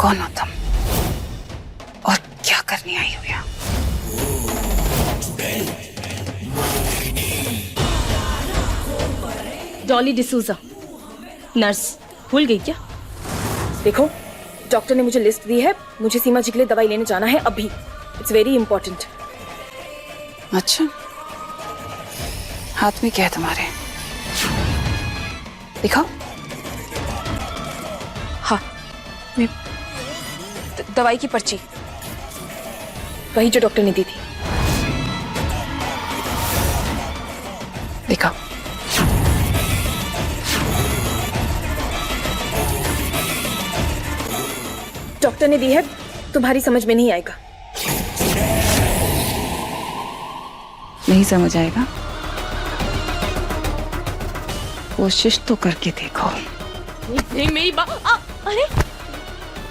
कौन हो तुम और क्या करने आई हो यहाँ? डॉली डिसूजा, नर्स। भूल गई क्या? देखो, डॉक्टर ने मुझे लिस्ट दी है, मुझे सीमा जी के लिए दवाई लेने जाना है अभी। It's very important. अच्छा, हाथ में क्या है तुम्हारे? दिखाओ। हाँ, दवाई की पर्ची, वही जो डॉक्टर ने दी थी। दिखाओ। डॉक्टर ने दी है, तुम्हारी समझ में नहीं आएगा। नहीं समझ आएगा? कोशिश तो करके देखो। नहीं मेरी अरे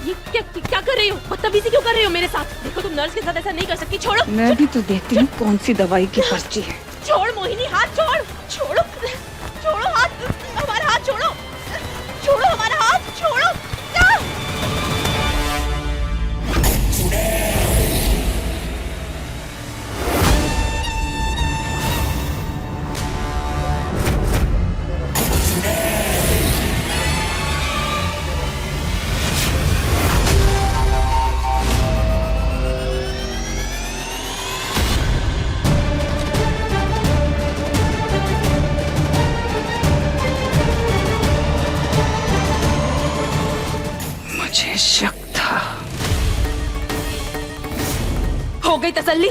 ये क्या कर रही हो? बदतमीजी क्यों कर रही हो मेरे साथ? देखो तुम नर्स के साथ ऐसा नहीं कर सकती। छोड़ो। मैं भी तो देखती हूँ कौन सी दवाई की पर्ची है। छोड़ मोहिनी, हाथ छोड़। छोड़ो, छोड़ो हाथ, हमारा हाथ छोड़ो। छोड़ो हमारा हाथ, छोड़ो। मुझे शक था। हो गई तसल्ली?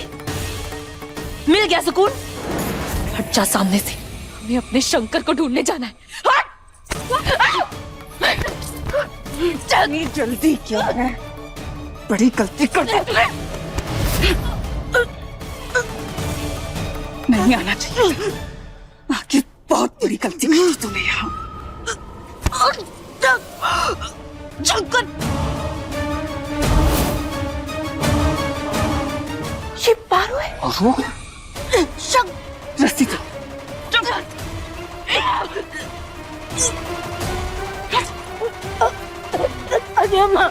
मिल गया सुकून? हट जा सामने से, हमें अपने शंकर को ढूंढने जाना है। इतनी जल्दी क्या है? बड़ी गलती कर दी तुमने। नहीं आना चाहिए था। आखिर बहुत बड़ी गलती की थी तूने यहाँ। शंकर, ये पारो है। ओहो, रस्सी दो। अरे अम्मा,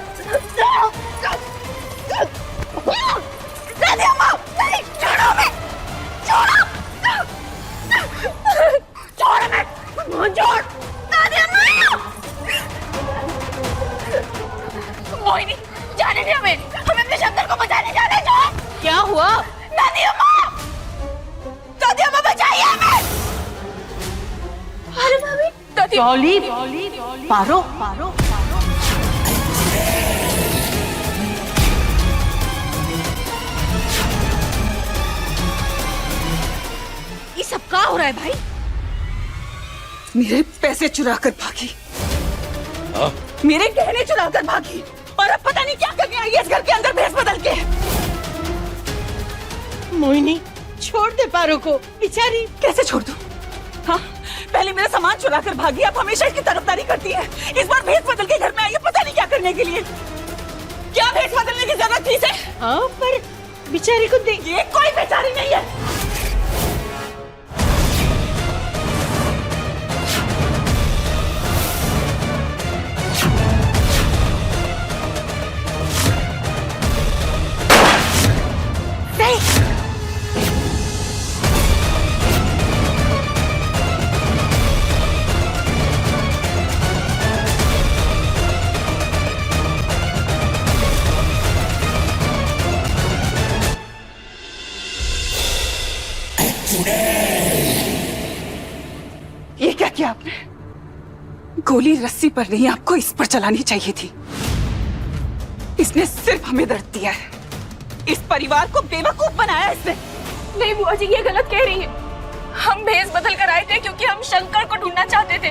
नहीं, छोड़ो हमें, छोड़ो, छोड़ हमें, छोड़, मोहिनी जाने दे हमें अपने शंकर को बचाने जाना है। जो क्या हुआ? दादी अम्मा, बचाइए हमें। अरे भाभी, दादी। डॉली, पारो। ये सब क्या हो रहा है भाई? मेरे पैसे चुरा कर भागी। मेरे गहने चुरा कर भागी और अब पता नहीं क्या करने आई है इस घर के अंदर भेस बदल के। मोहिनी छोड़ दे पारो को, बेचारी। कैसे छोड़ दूं? हाँ, पहले मेरा सामान चुरा कर भागी, अब हमेशा इसकी तरफदारी करती है। इस बार भेस बदल के घर में आई है, पता नहीं क्या करने के लिए। क्या भेस बदलने की जरूरत थी इसे? हाँ, पर बेचारी को देख। ये कोई बेचारी नहीं है। ये क्या किया आपने? गोली रस्सी पर नहीं, आपको इस पर चलानी चाहिए थी। इसने सिर्फ हमें दर्द दिया है। इस परिवार को बेवकूफ बनाया इसने। नहीं बुआ जी, ये गलत कह रही है। हम भेस बदल कर आए थे क्योंकि हम शंकर को ढूंढना चाहते थे,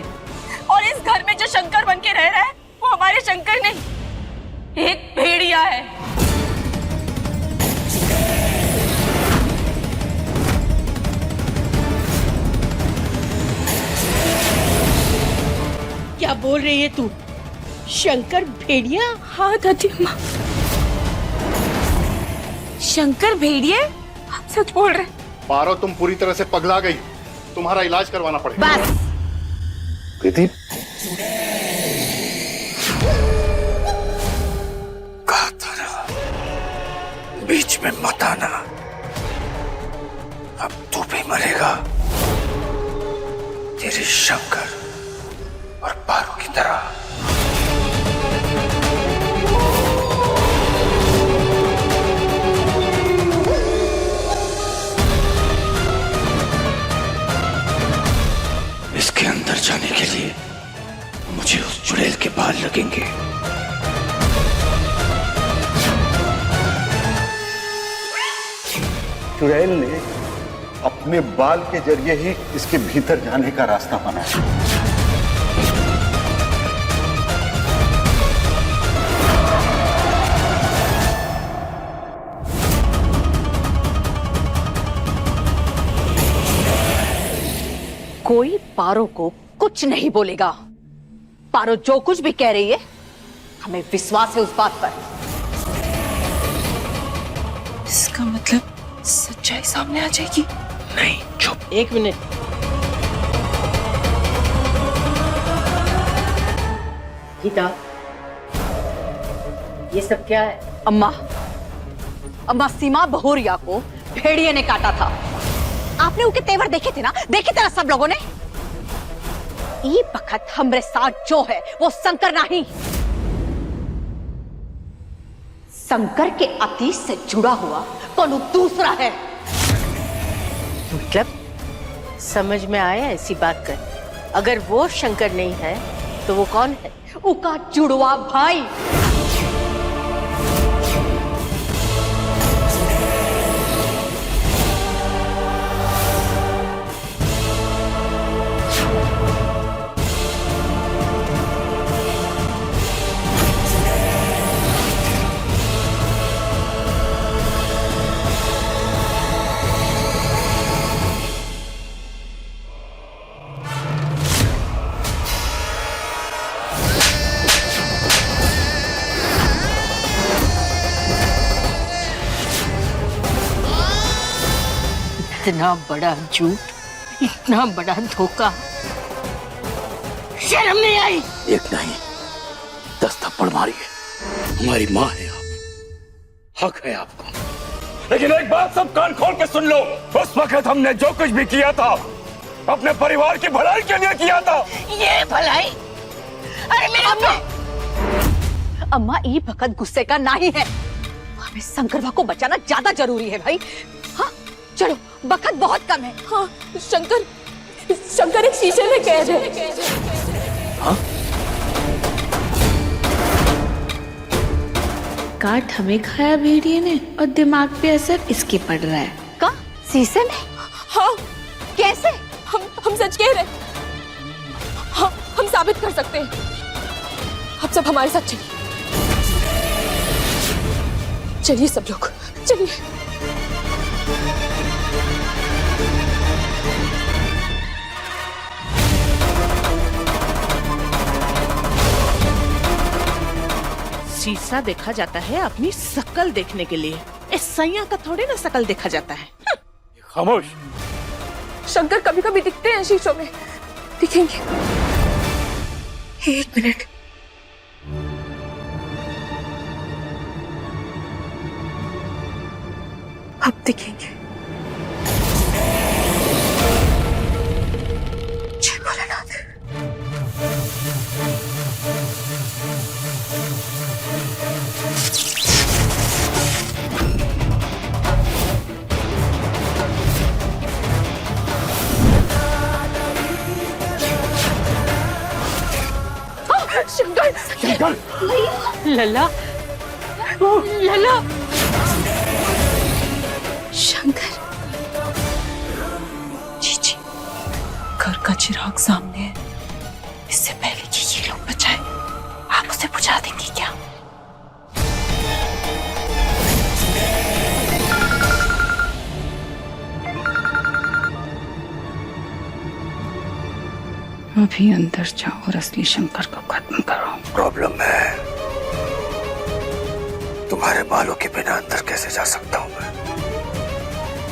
और इस घर में जो शंकर बन के रह रहा है वो हमारे शंकर नहीं, एक भेड़िया है। क्या बोल रही है तू? शंकर भेड़िया? हाँ दादी अम्मा, शंकर भेड़िया? आप सच बोल रहे? पारो, तुम पूरी तरह से पगला गई। तुम्हारा इलाज करवाना पड़ेगा। बस। प्रीति, बीच में मत आना, अब तू भी मरेगा, तेरे शंकर और पारू की तरह। इसके अंदर जाने के लिए मुझे उस चुड़ैल के बाल लगेंगे। चुड़ैल ने अपने बाल के जरिए ही इसके भीतर जाने का रास्ता बनाया। कोई पारो को कुछ नहीं बोलेगा। पारो जो कुछ भी कह रही है, हमें विश्वास है उस बात पर। इसका मतलब सच्चाई सामने आ जाएगी। नहीं, चुप। एक मिनट। गीता, ये सब क्या है? अम्मा, अम्मा सीमा बहुरिया को भेड़िए ने काटा था। आपने उनके तेवर देखे थे ना? देखे थे ना सब लोगों ने? ये वक्त हमरे साथ जो है वो शंकर नहीं, शंकर के अतीत से जुड़ा हुआ कौन दूसरा है। मतलब समझ में आया ऐसी बात कर। अगर वो शंकर नहीं है तो वो कौन है? उका जुड़वा भाई। इतना बड़ा झूठ, इतना बड़ा धोखा, शर्म नहीं आई? एक नहीं 10 थप्पड़ मारिए। हमारी माँ है आप, हक है आपको। लेकिन एक बात सब कान खोल के सुन लो, उस वक्त हमने जो कुछ भी किया था अपने परिवार की भलाई के लिए किया था। ये भलाई? अरे मेरी अम्मा, अम्मा ये वक्त गुस्से का नहीं है। हमें शंकरवा को बचाना ज्यादा जरूरी है भाई। हाँ चलो, वक्त बहुत कम है। हाँ, शंकर एक शीशे में कैद है। हाँ? काट हमें खाया भेड़िए ने और दिमाग पे असर इसके पड़ रहा है। का शीशे में? हाँ, कैसे? हम सच कह रहे हैं। हाँ, हम साबित कर सकते हैं। आप सब हमारे साथ चलिए। चलिए सब लोग, चलिए। शीशा देखा जाता है अपनी शकल देखने के लिए, इस सैया का थोड़ी ना शकल देखा जाता है। खामोश। शंकर कभी कभी दिखते हैं शीशों में, दिखेंगे। एक मिनट। अब दिखेंगे। जय भोलेनाथ। शंकर, शंकर, लला, लला, शंकर। जी जी, घर का चिराग सामने है। इससे पहले कि ये लोग बचाए, आप उसे बुझा देंगी क्या? अभी अंदर जाओ और असली शंकर को खत्म करो। प्रॉब्लम है, तुम्हारे बालों के बिना अंदर कैसे जा सकता हूँ मैं?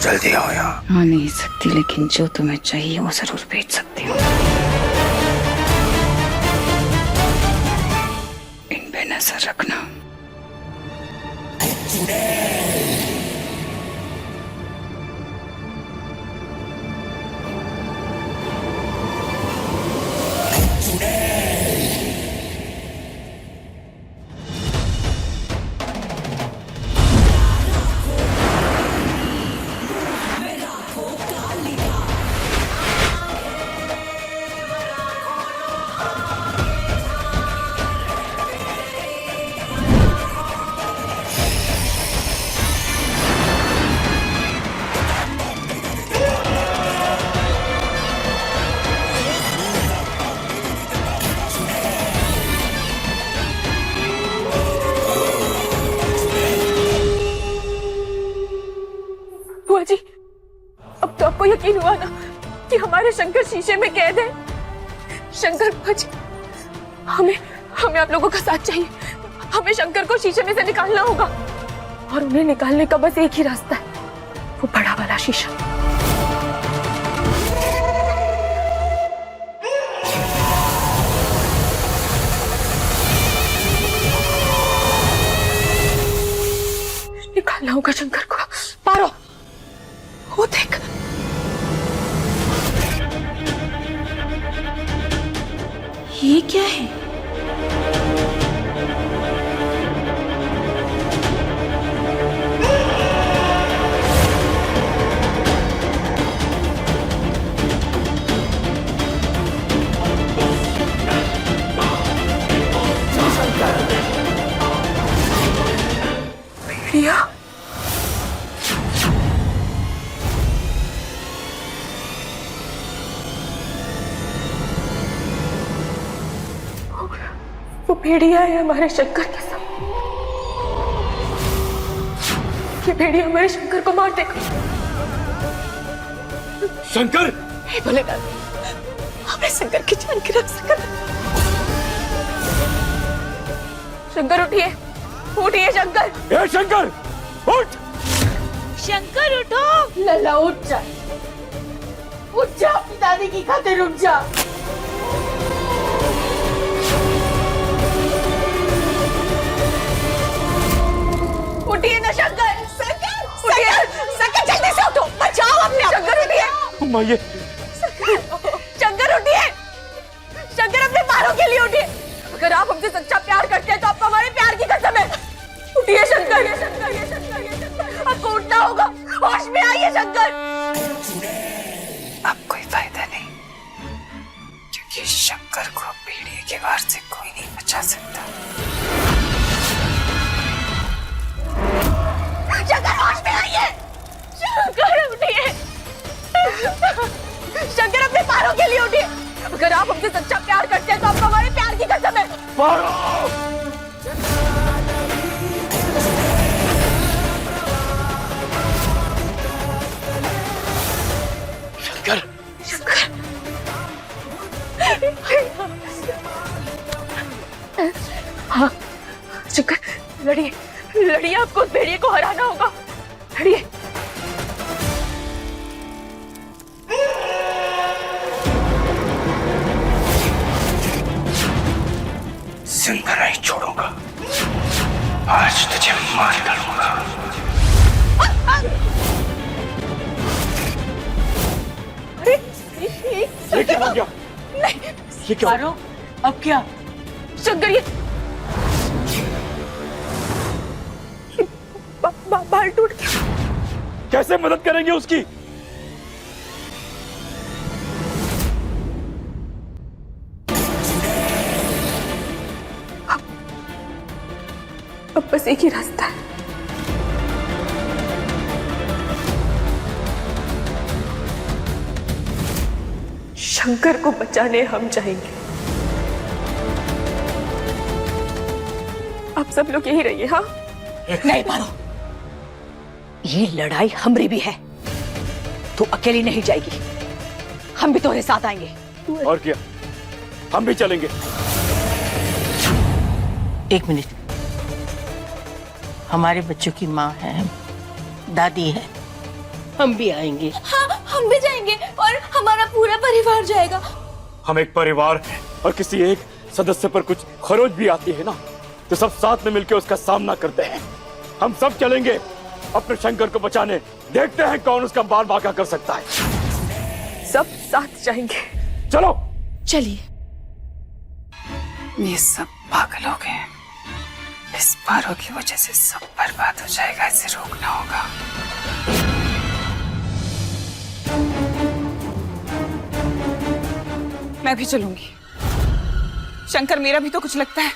जल्दी आओ यहाँ। आ नहीं सकती, लेकिन जो तुम्हें चाहिए वो जरूर भेज सकती हूँ। इन पे नजर रखना। यकीन हुआ ना कि हमारे शंकर शीशे में कैद है। शंकर भज, हमें हमें आप लोगों का साथ चाहिए। हमें शंकर को शीशे में से निकालना होगा और उन्हें निकालने का बस एक ही रास्ता है, वो बड़ा वाला शीशा। निकालना होगा शंकर को। पारो, वो देख, ये क्या है? प्रिया, वो भेड़िया है हमारे शंकर के साथ। ये भेड़िया हमारे शंकर को मार देगा। शंकर, हे भोलेनाथ, हमें शंकर की जान की रक्षा कर। शंकर उठिए, उठिए शंकर। ए शंकर, उठ! शंकर उठो। लल्ला उठ जा, उठ जा, अपनी दादी की खातिर उठ जा। उठिए ना शंकर। शंकर, उठिए शंकर, जल्दी से उठो, बचाओ अपने। शंकर उठिए। माये, शंकर उठिए। शंकर अपने बालों के लिए उठिए। अगर आप हमसे सच्चा प्यार करते हैं तो आपको हमारे प्यार की कसम है। उठिए शंकर, ये शंकर, ये शंकर, ये शंकर। आपको उठना होगा, होश में आइए शंकर। अब कोई फायदा नहीं, क्योंकि शंकर को भेड़िए के वार से कोई नहीं बचा सकता। शंकर होश में आइए। शंकर उठिए। शंकर अपने पैरों के लिए उठिए। अगर आप हमसे सच्चा प्यार करते हैं तो आपको हमारे प्यार की कसम है। शंकर, शंकर, हाँ शंकर, लड़िए, लड़िए, आपको उस भेड़िए को हराना होगा। लड़िए। जिंदा नहीं छोड़ूंगा, आज तुझे मार डालूंगा। अरे ये क्या हो गया? नहीं ये क्या? पारो, अब क्या? शंकर, ये बाल टूट गया। कैसे मदद करेंगे उसकी? अब बस एक ही रास्ता है। शंकर को बचाने हम जाएंगे। आप सब लोग यही रहिए। हाँ, नहीं पारो, ये लड़ाई हमारी भी है, तू अकेली नहीं जाएगी, हम भी तुम्हारे साथ आएंगे। और क्या, हम भी चलेंगे। एक मिनट, हमारे बच्चों की माँ है, दादी है, हम भी आएंगे। हाँ, हम भी जाएंगे और हमारा पूरा परिवार जाएगा। हम एक परिवार हैं और किसी एक सदस्य पर कुछ खरोच भी आती है ना, तो सब साथ में मिलकर उसका सामना करते हैं। हम सब चलेंगे अपने शंकर को बचाने, देखते हैं कौन उसका बाल बांका कर सकता है। सब साथ जाएंगे। चलो चलिए। ये सब पागल हो गए। इस पारो की वजह से सब बर्बाद हो जाएगा, इसे रोकना होगा। मैं भी चलूंगी। शंकर, मेरा भी तो कुछ लगता है।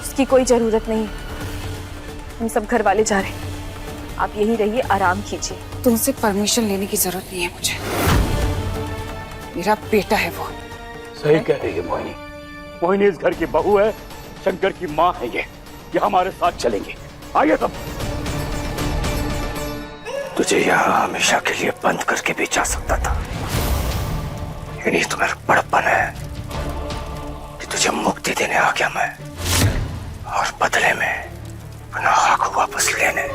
उसकी कोई जरूरत नहीं है, हम सब घर वाले जा रहे हैं। आप यही रहिए, आराम कीजिए। तुमसे परमिशन लेने की जरूरत नहीं है मुझे। मेरा बेटा है वो। सही कह रही है मोहिनी। मोहिनी इस घर की बहू है, शंकर की माँ है ये हमारे साथ चलेंगे। आइए सब। तुझे यहाँ हमेशा के लिए बंद करके भी जा सकता था। यही तो मेरा बड़प्पन है कि तुझे मुक्ति देने आ गया मैं, और बदले में अपना हक वापस लेने।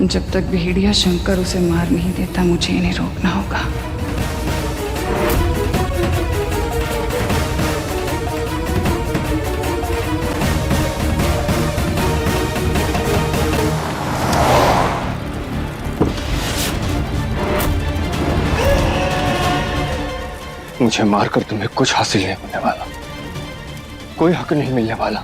जब तक भेड़िया शंकर उसे मार नहीं देता, मुझे इन्हें रोकना होगा। मुझे मारकर तुम्हें कुछ हासिल नहीं होने वाला, कोई हक नहीं मिलने वाला।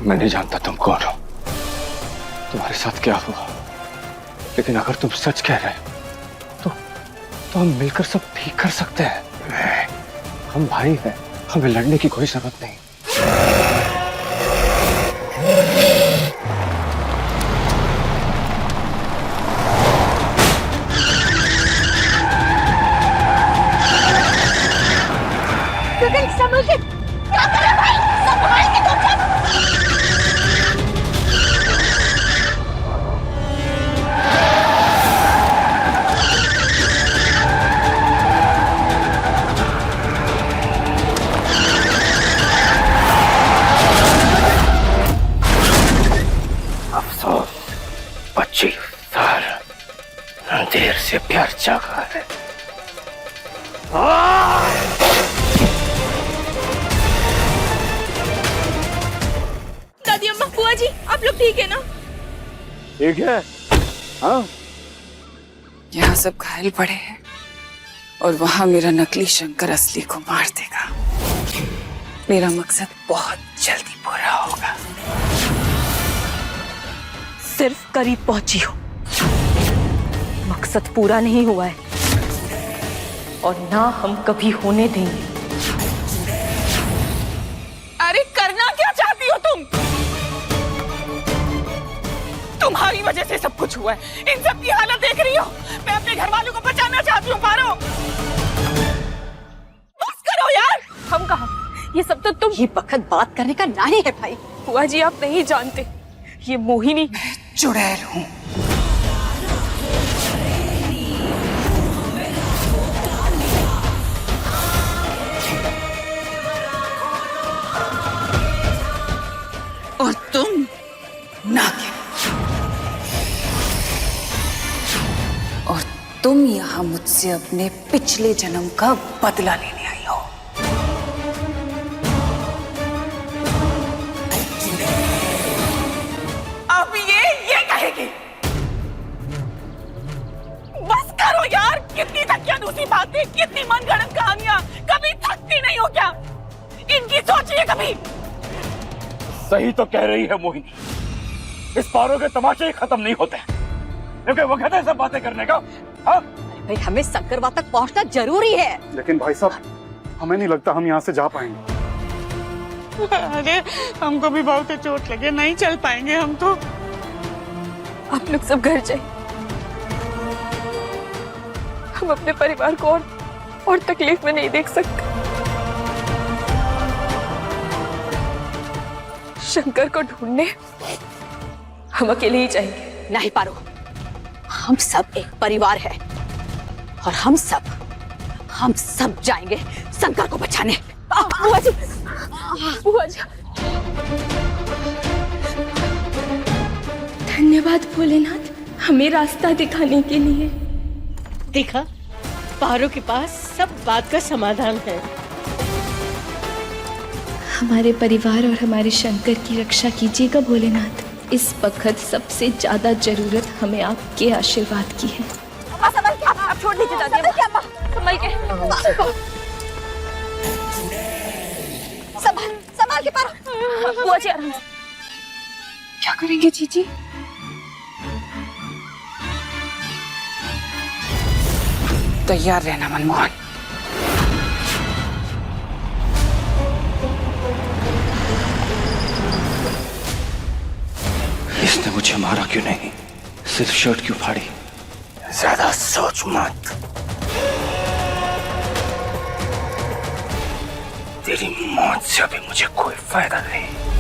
मैं नहीं जानता तुम कौन हो, तुम्हारे साथ क्या हुआ, लेकिन अगर तुम सच कह रहे हो तो हम मिलकर सब ठीक कर सकते हैं। हम भाई हैं, हमें लड़ने की कोई जरूरत नहीं। संभल के, क्या कर रहे भाई? संभाल के तुम सब। अफसोस 25 साल देर से प्यार जागा है। दादी अम्मा, बुआ जी, आप लोग ठीक है ना? ठीक है। हाँ, यहाँ सब घायल पड़े हैं और वहां मेरा नकली शंकर असली को मार देगा। मेरा मकसद बहुत जल्दी पूरा होगा। सिर्फ करीब पहुंची हो, मकसद पूरा नहीं हुआ है और ना हम कभी होने देंगे। अरे करना क्या चाहती हो तुम? तुम्हारी वजह से सब कुछ हुआ है। इन सब की हालत देख रही हो। मैं अपने घर वालों को बचाना चाहती हूँ। पारो, बस करो यार। हम कहा, ये सब तो तुम। ये वक्त बात करने का नहीं है भाई। बुआ जी, आप नहीं जानते, ये मोहिनी चुड़ैल हूँ। और तुम नागिन। और तुम यहाँ मुझसे अपने पिछले जन्म का बदला लेने आई हो। अब ये कहेगी। बस करो यार। कितनी दकियानूसी बातें, कितनी मनगढ़ंत कहानियां। कभी थकती नहीं हो क्या? इनकी सोचिए कभी। सही तो कह रही है मोहिनी, इस पारो के तमाशे ही खत्म नहीं होते, क्योंकि वक्त है सब बातें करने का। हाँ? भाई, हमें शंकरवा तक पहुंचना जरूरी है। लेकिन भाई साहब, हमें नहीं लगता हम यहाँ से जा पाएंगे। अरे हमको भी बहुत चोट लगे, नहीं चल पाएंगे हम तो। आप लोग सब घर जाइए। हम अपने परिवार को और तकलीफ में नहीं देख सकते। शंकर को ढूंढने हम अकेले ही जाएंगे। नहीं पारो, हम सब एक परिवार है और हम सब जाएंगे शंकर को बचाने। बुआ जी, बुआ जी। धन्यवाद भोलेनाथ, हमें रास्ता दिखाने के लिए। देखा, पारो के पास सब बात का समाधान है। हमारे परिवार और हमारे शंकर की रक्षा कीजिएगा भोलेनाथ। इस वक्त सबसे ज्यादा जरूरत हमें आपके आशीर्वाद की है। आप छोड़ दीजिए दादी अम्मा, संभल के। संभाल के पारो। बुआ जी आराम से। क्या करेंगे जीजी? तैयार रहना मनमोहन। इसने मुझे मारा क्यों नहीं? सिर्फ शर्ट क्यों फाड़ी? ज्यादा सोच मत। तेरी मौत से अभी मुझे कोई फायदा नहीं।